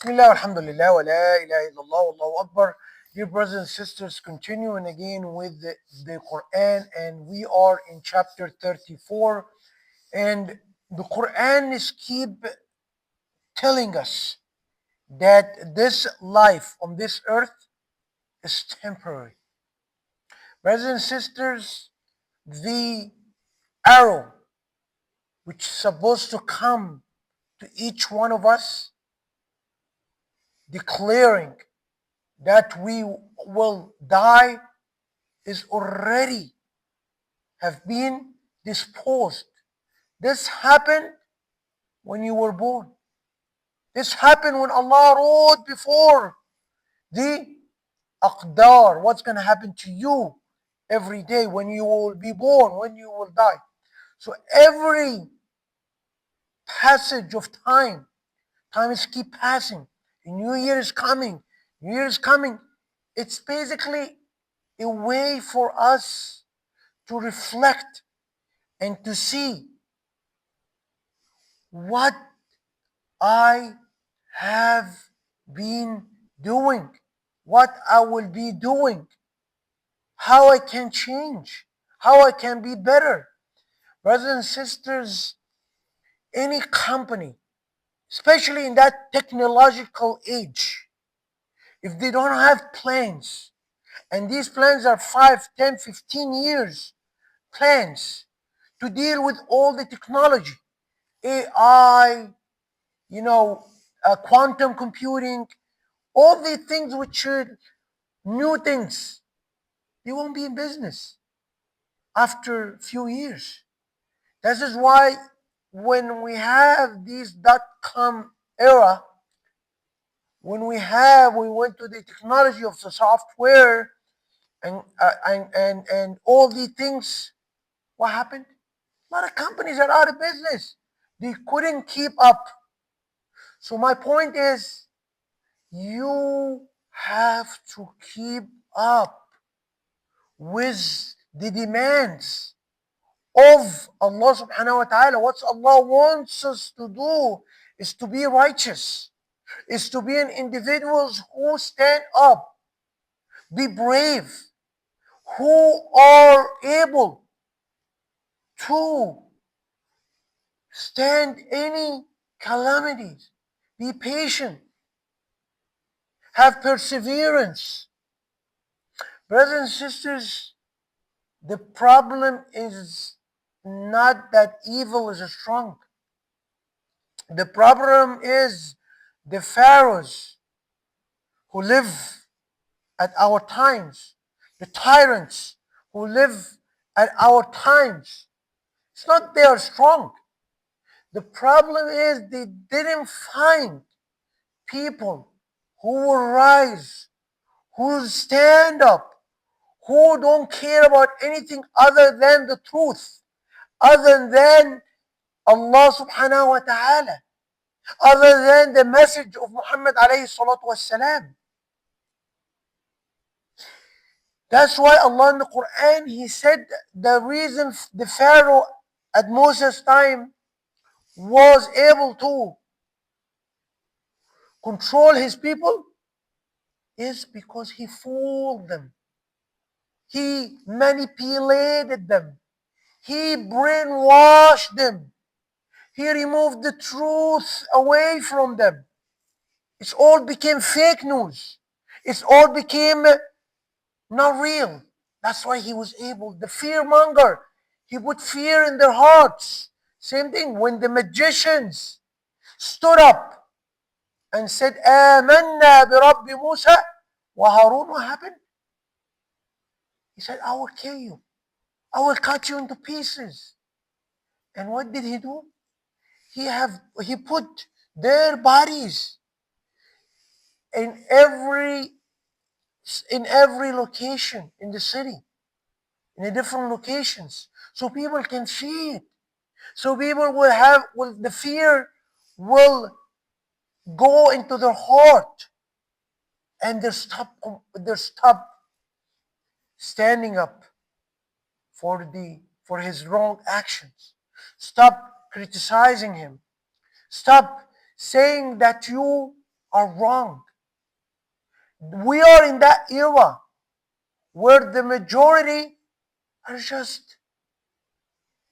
Bismillah, alhamdulillah, wa la ilaha illallah, wallahu akbar. Dear brothers and sisters, continuing again with the Quran, and we are in chapter 34. And the Quran is keep telling us that this life on this earth is temporary. Brothers and sisters, the arrow which is supposed to come to each one of us, declaring that we will die, is already have been disposed. This happened when you were born. This happened when Allah wrote before the aqdar, what's going to happen to you every day, when you will be born, when you will die. So every passage of time is keep passing. A new year is coming. New Year is coming. It's basically a way for us to reflect and to see what I have been doing, what I will be doing, how I can change, how I can be better. Brothers and sisters, any company, especially in that technological age, if they don't have plans, and these plans are 5, 10, 15 years plans to deal with all the technology, AI, quantum computing, all the things which are new things, they won't be in business after a few years. This is why when we have this .com era, when we went to the technology of the software and all the things, what happened? A lot of companies are out of business. They couldn't keep up. So my point is, you have to keep up with the demands of Allah subhanahu wa ta'ala. What Allah wants us to do is to be righteous, is to be an individuals who stand up, be brave, who are able to stand any calamities, be patient, have perseverance. Brothers and sisters, the problem is not that evil is strong. The problem is the pharaohs who live at our times, the tyrants who live at our times. It's not they are strong. The problem is they didn't find people who will rise, who stand up, who don't care about anything other than the truth, other than Allah subhanahu wa ta'ala, other than the message of Muhammad alayhi salatu wasalam. That's why Allah in the Quran, He said the reason the Pharaoh at Moses' time was able to control his people is because he fooled them. He manipulated them. He brainwashed them. He removed the truth away from them. It all became fake news. It all became not real. That's why he was able, the fear monger, he put fear in their hearts. Same thing when the magicians stood up and said, Amanna bi Rabbi Musa wa Harun. What happened? He said, I will kill you. I will cut you into pieces. And what did he do? He put their bodies in every location in the city, in the different locations, so people can see it. So people will the fear will go into their heart, and they stop standing up for his wrong actions. Stop criticizing him. Stop saying that you are wrong. We are in that era where the majority are just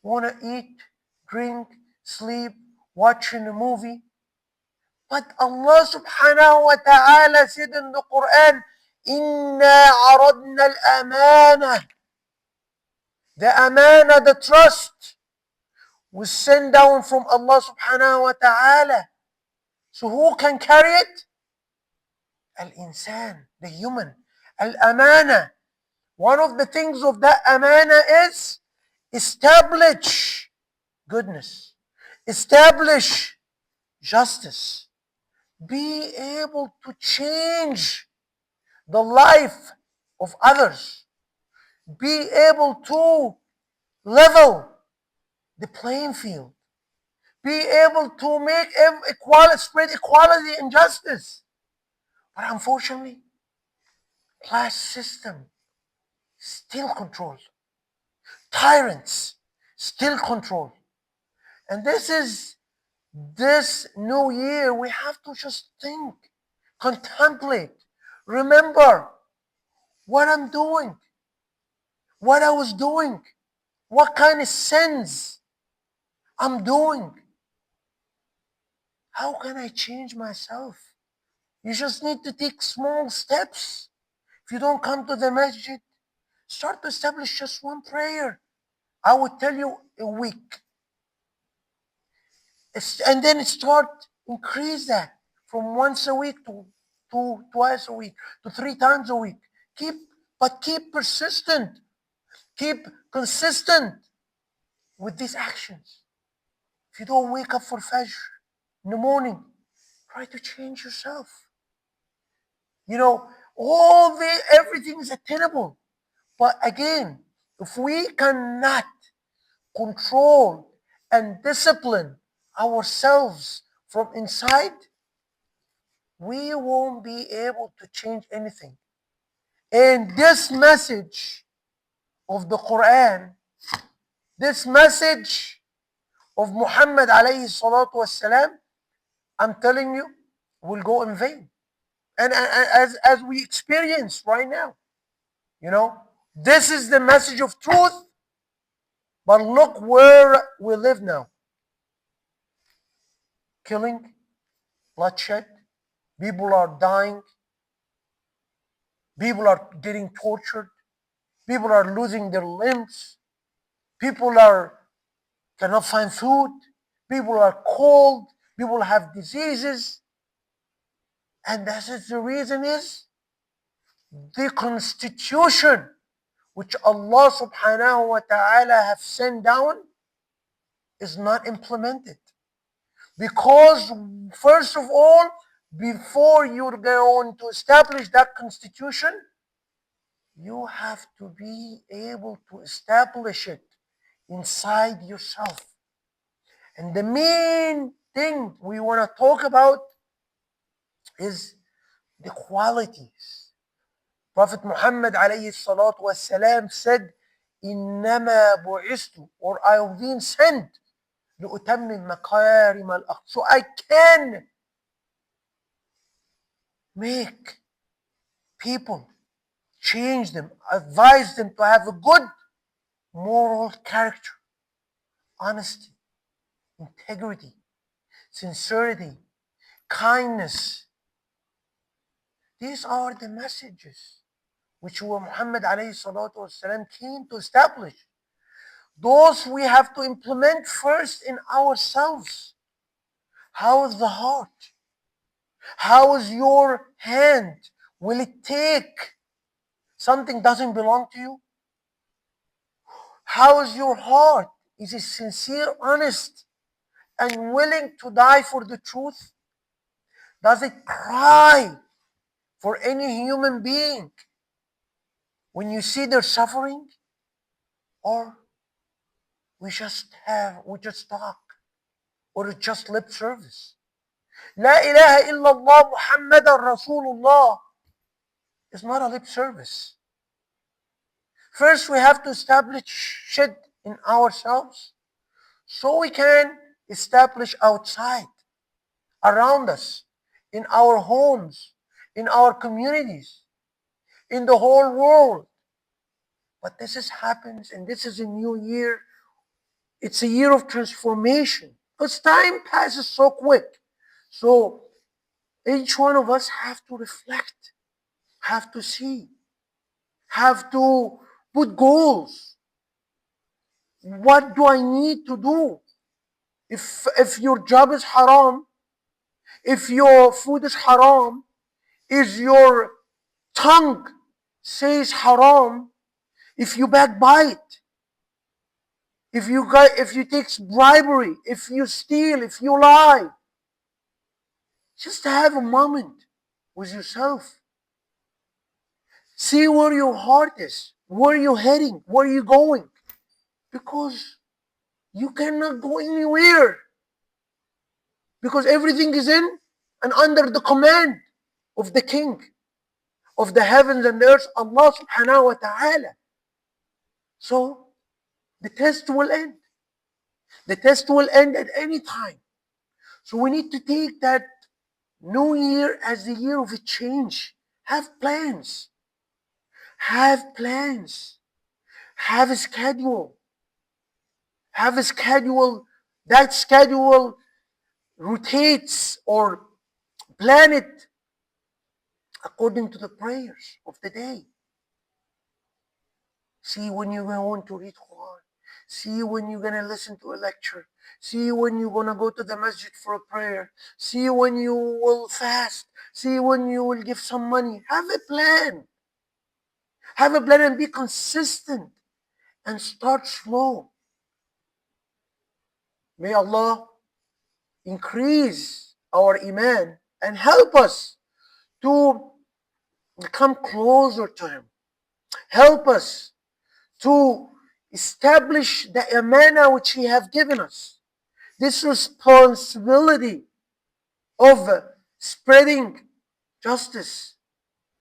want to eat, drink, sleep, watching a movie. But Allah subhanahu wa ta'ala said in the Quran, إِنَّا عَرَضْنَا الْأَمَانَةِ. The amana, the trust, was sent down from Allah subhanahu wa ta'ala. So who can carry it? Al-insan, the human. Al-amana. One of the things of that amana is establish goodness, establish justice, be able to change the life of others, be able to level the playing field, be able to make equality, spread equality and justice. But unfortunately, class system still control, tyrants still control. And this new year, we have to just think, contemplate, remember what I'm doing, what I was doing, what kind of sins I'm doing. How can I change myself? You just need to take small steps. If you don't come to the masjid, start to establish just one prayer. I would tell you a week. And then start increase that from once a week to twice a week to 3 times a week. Keep persistent. Keep consistent with these actions. If you don't wake up for Fajr in the morning, try to change yourself. You know, everything is attainable. But again, if we cannot control and discipline ourselves from inside, we won't be able to change anything. And this message of the Quran, this message of Muhammad alayhi salatu wasalam, I'm telling you, will go in vain. And as we experience right now, this is the message of truth, but look where we live now. Killing, bloodshed, people are dying, people are getting tortured, people are losing their limbs, people cannot find food, people are cold, people have diseases. And that is the reason is the constitution which Allah subhanahu wa ta'ala have sent down is not implemented. Because first of all, before you're going to establish that constitution, you have to be able to establish it inside yourself. And the main thing we want to talk about is the qualities. Prophet Muhammad alayhi salatu wasalam said, إِنَّمَا بُعِثْتُ, or I have been sent, لِأُتَمِّمْ مَكَارِمَ الْأَخْلَاقِ, so I can make people, change them, advise them to have a good moral character, honesty, integrity, sincerity, kindness. These are the messages which Muhammad alayhi salatu wasalam came to establish. Those we have to implement first in ourselves. How is the heart? How is your hand? Will it take something doesn't belong to you? How is your heart? Is it sincere, honest, and willing to die for the truth? Does it cry for any human being when you see their suffering? Or we just talk, or it's just lip service? La ilaha illallah Muhammadan Rasulullah is not a lip service. First, we have to establish it in ourselves so we can establish outside, around us, in our homes, in our communities, in the whole world. But this is happens, and this is a new year. It's a year of transformation. Because time passes so quick. So each one of us have to reflect, have to see, have to put goals. What do I need to do? If your job is haram, if your food is haram, is your tongue says haram, if you backbite, if you take bribery, if you steal, if you lie, just have a moment with yourself. See where your heart is, where you're heading, where you're going. Because you cannot go anywhere. Because everything is in and under the command of the King of the heavens and the earth, Allah subhanahu wa ta'ala. So the test will end. The test will end at any time. So we need to take that new year as the year of a change. Have plans. Have plans. Have a schedule. Have a schedule. That schedule rotates or plan it according to the prayers of the day. See when you're going to read Quran. See when you're going to listen to a lecture. See when you're going to go to the masjid for a prayer. See when you will fast. See when you will give some money. Have a plan. Have a plan and be consistent and start slow. May Allah increase our iman and help us to come closer to Him. Help us to establish the amana which He have given us. This responsibility of spreading justice,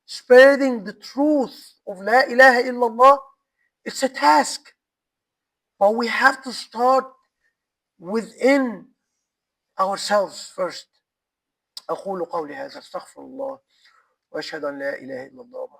spreading the truth of La ilaha illallah, it's a task. But we have to start within ourselves first. أقول قولي هذا أستغفر الله وأشهد أن لا إله إلا الله